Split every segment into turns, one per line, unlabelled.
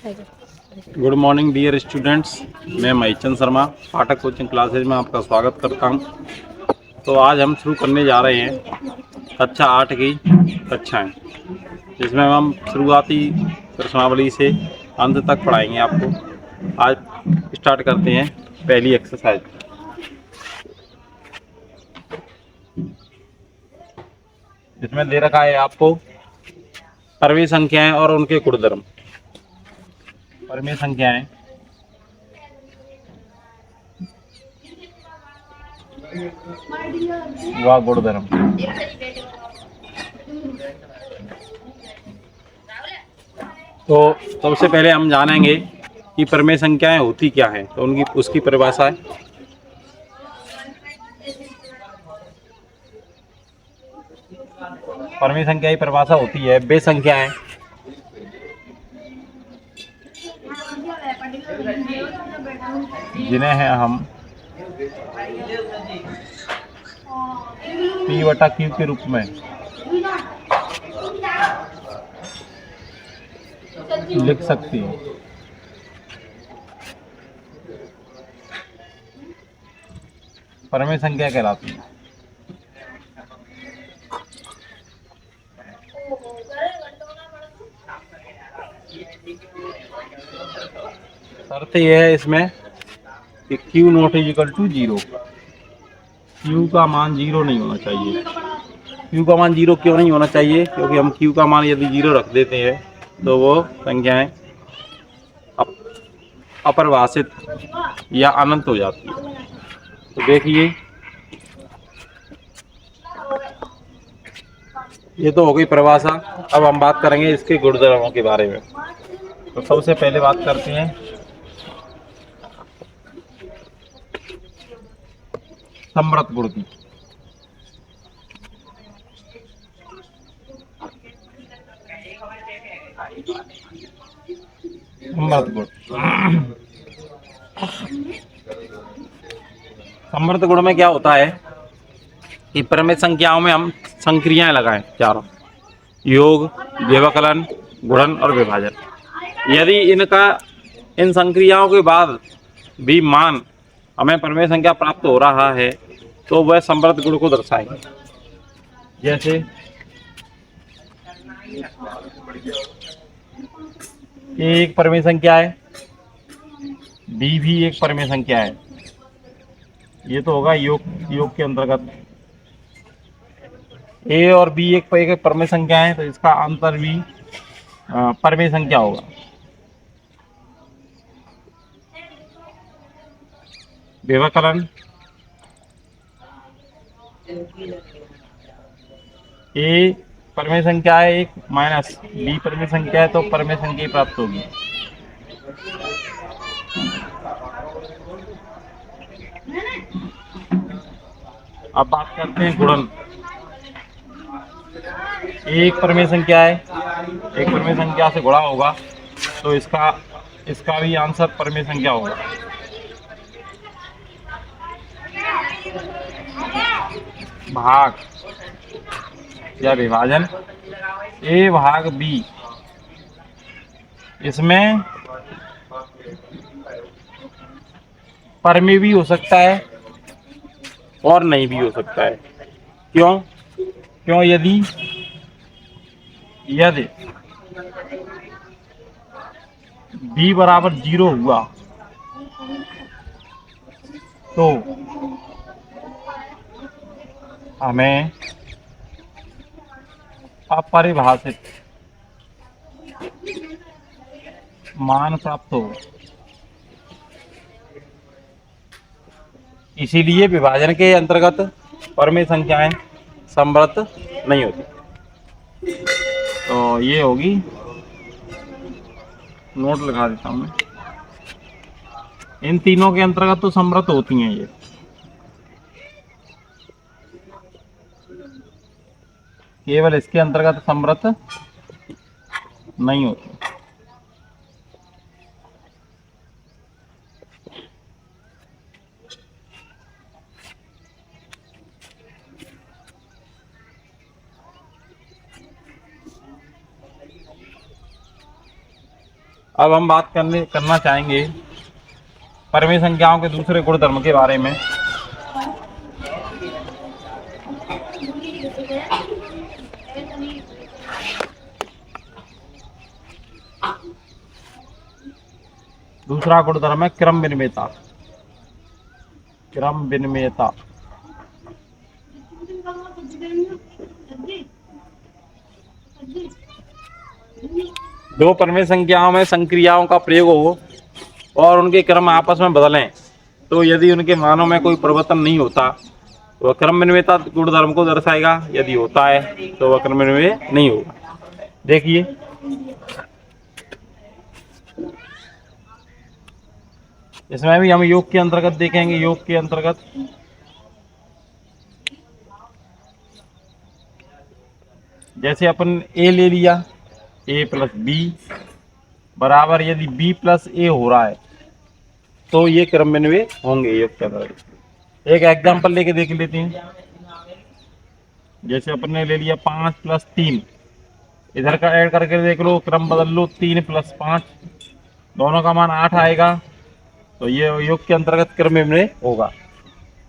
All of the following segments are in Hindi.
Good morning dear students. मैं महिचंद शर्मा पाठक कोचिंग क्लासेज में आपका स्वागत करता हूं। तो आज हम शुरू करने जा रहे हैं कक्षा 8 की कक्षाएं, जिसमें हम शुरुआती प्रश्नावली से अंत तक पढ़ाएंगे आपको। आज स्टार्ट करते हैं पहली एक्सरसाइज। इसमें दे रखा है आपको परमेय संख्याएं और उनके गुणधर्म। परमेय संख्याएं व गुणधर्म। तो सबसे पहले हम जानेंगे कि परमेय संख्याएं होती क्या हैं, तो उनकी उसकी परिभाषा है। परमेय संख्या की परिभाषा होती है वे संख्याएं जिन्हें हैं हम P/Q के रूप में लिख सकती हैं। परमेय संख्या कहलाती है। शर्त यह है इसमें कि Q not is equal to 0। Q का मान 0 नहीं होना चाहिए। Q का मान 0 क्यों नहीं होना चाहिए? क्योंकि हम Q का मान यदि 0 रख देते हैं तो वो संख्याएं अपरिभाषित या अनंत हो जाती है। तो देखिए, ये तो हो गई परिभाषा। अब हम बात करेंगे इसके गुणधर्मों के बारे में। तो सबसे पहले बात करते हैं समृद्ध गुण की। समृद्ध गुण, समृद्ध गुण में क्या होता है कि परमेय संख्याओं में हम संक्रियाएं लगाएं चारों: योग, व्यवकलन, गुणन और विभाजन। यदि इन संक्रियाओं के बाद भी मान हमें परमेय संख्या प्राप्त हो रहा है तो वह समृद्ध गुण को दर्शाएंगे। जैसे ए एक परमेय संख्या है, बी भी एक परमेय संख्या है। ये तो होगा योग के अंतर्गत। ए और बी एक परमेय संख्या है, तो इसका अंतर भी परमेय संख्या होगा। व्यवकलन, ए परमेय संख्या है एक माइनस बी परमेय संख्या है, तो परमेय संख्या प्राप्त होगी। अब बात करते हैं गुणन। एक परमेय संख्या है, एक परमेय संख्या से गुणा होगा तो इसका भी आंसर परमेय संख्या होगा। भाग या विभाजन, ए भाग बी, इसमें परमेय भी हो सकता है और नहीं भी हो सकता है। क्यों यदि b बराबर 0 हुआ तो हमें अपरिभाषित मान प्राप्त होगा। इसीलिए विभाजन के अंतर्गत परमेय संख्याएं समृद्ध नहीं होती। तो ये होगी, नोट लगा देता हूं मैं। इन तीनों के अंतर्गत तो समृद्ध होती हैं, ये केवल इसके अंतर्गत समृद्ध नहीं होती। अब हम बात करना चाहेंगे परिमेय संख्याओं के दूसरे गुणधर्म के बारे में। दूसरा गुणधर्म है क्रम विनिमेयता। क्रम विनिमेयता दो परिमेय संख्याओं में संक्रियाओं का प्रयोग हो और उनके क्रम आपस में बदलें, तो यदि उनके मानों में कोई परिवर्तन नहीं होता तो वह क्रम विनिमेयता गुणधर्म को दर्शाएगा। यदि होता है तो वह क्रम विनिमेय नहीं होगा। देखिए, इसमें भी हम योग के अंतर्गत देखेंगे। योग के अंतर्गत जैसे अपन ए ले लिया, ए प्लस बी बराबर, यदि बी प्लस ए हो रहा है तो ये क्रम विनिमेय होंगे योग के अंतर्गत। एक एग्जांपल लेके देख लेते हैं। जैसे अपन ने ले लिया 5 प्लस 3, इधर का ऐड करके देख लो, क्रम बदल लो, 3 प्लस 5, दोनों का मान 8 आएगा, तो ये योग के अंतर्गत क्रम विनिमेय होगा।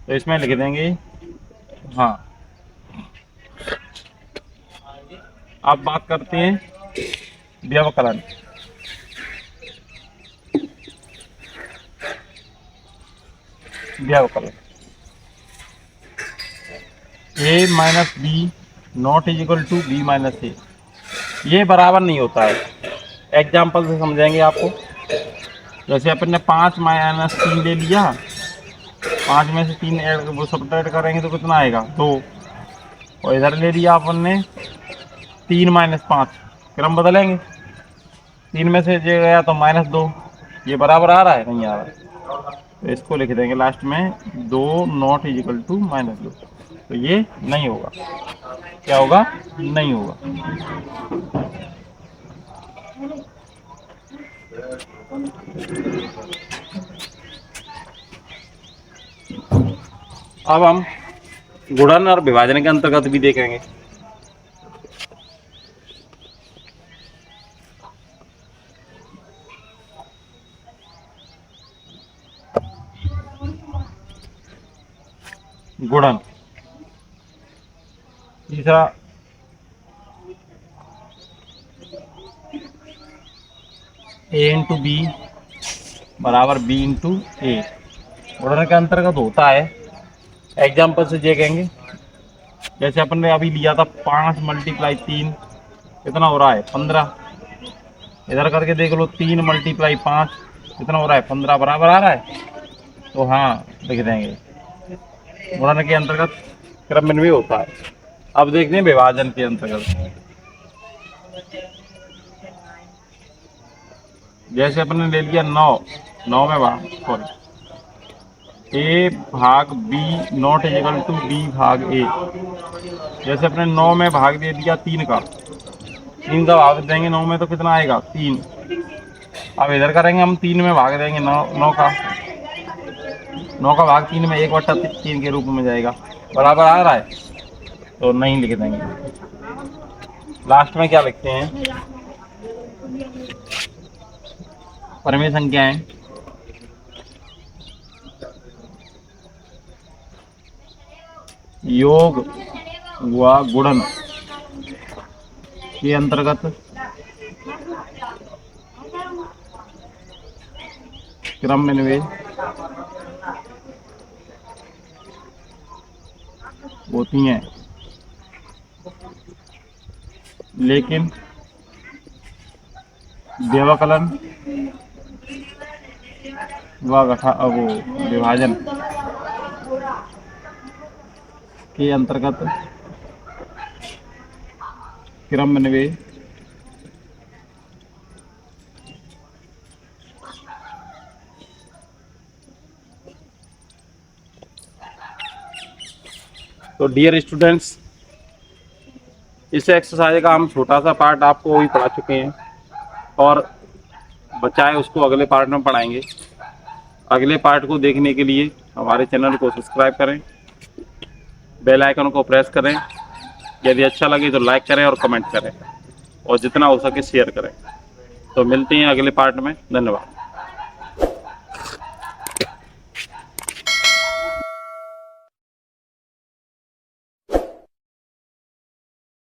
तो इसमें लिख देंगे। हाँ, अब बात करते हैं व्यवकलन। व्यवकलन a minus B not is equal to B minus A, ये बराबर नहीं होता है। एग्जाम्पल से समझेंगे आपको। जैसे अपन ने 5 माइनस 3 ले लिया, 5 में से 3 ऐड वो सब्ट्रैक्ट करेंगे तो कितना आएगा 2, और इधर ले लिया अपन ने 3 माइनस 5, क्रम बदलेंगे, 3 में से जो गया तो माइनस 2, ये बराबर आ रहा है? नहीं आ रहा है, तो इसको लिख देंगे लास्ट में 2 not is equal to minus 2, तो ये नहीं होगा। क्या होगा? नहीं होगा। अब हम गुणन और विभाजन के अंतर्गत भी देखेंगे। गुणन, तीसरा a इंटू बी बराबर b इंटू ए, गुणन के अंतर्गत होता है। एग्जाम्पल से देखेंगे। जैसे अपन ने अभी लिया था 5 मल्टीप्लाई 3, कितना हो रहा है? 15। इधर करके देख लो, 3 मल्टीप्लाई 5 कितना हो रहा है? 15, बराबर आ रहा है? तो हाँ, लिख देंगे। गुणन के अंतर्गत क्रम विनिमेय होता है। अब देखते हैं विभाजन के अंतर्गत। जैसे अपने ले लिया 9 में भाग, सॉरी, ए भाग B not is equal to B भाग ए। जैसे अपने 9 में भाग दे दिया 3 का भाग देंगे 9 में तो कितना आएगा? 3। अब इधर करेंगे हम 3 में भाग देंगे 9 का भाग 3 में 1/3 के रूप में जाएगा, बराबर आ रहा है? तो नहीं लिख देंगे। लास्ट में क्या लिखते हैं? परिमेय संख्याएं योग व गुणन के अंतर्गत क्रम विनिमेय होती हैं, लेकिन व्यवकलन व विभाजन के अंतर्गत क्रम विनिमेय तो डियर स्टूडेंट्स, इस एक्सरसाइज का हम छोटा सा पार्ट आपको भी पढ़ा चुके हैं और बचाए उसको अगले पार्ट में पढ़ाएंगे। अगले पार्ट को देखने के लिए हमारे चैनल को सब्सक्राइब करें, बेल आइकन को प्रेस करें, यदि अच्छा लगे तो लाइक करें और कमेंट करें, और जितना हो सके शेयर करें। तो मिलते हैं अगले पार्ट में। धन्यवाद।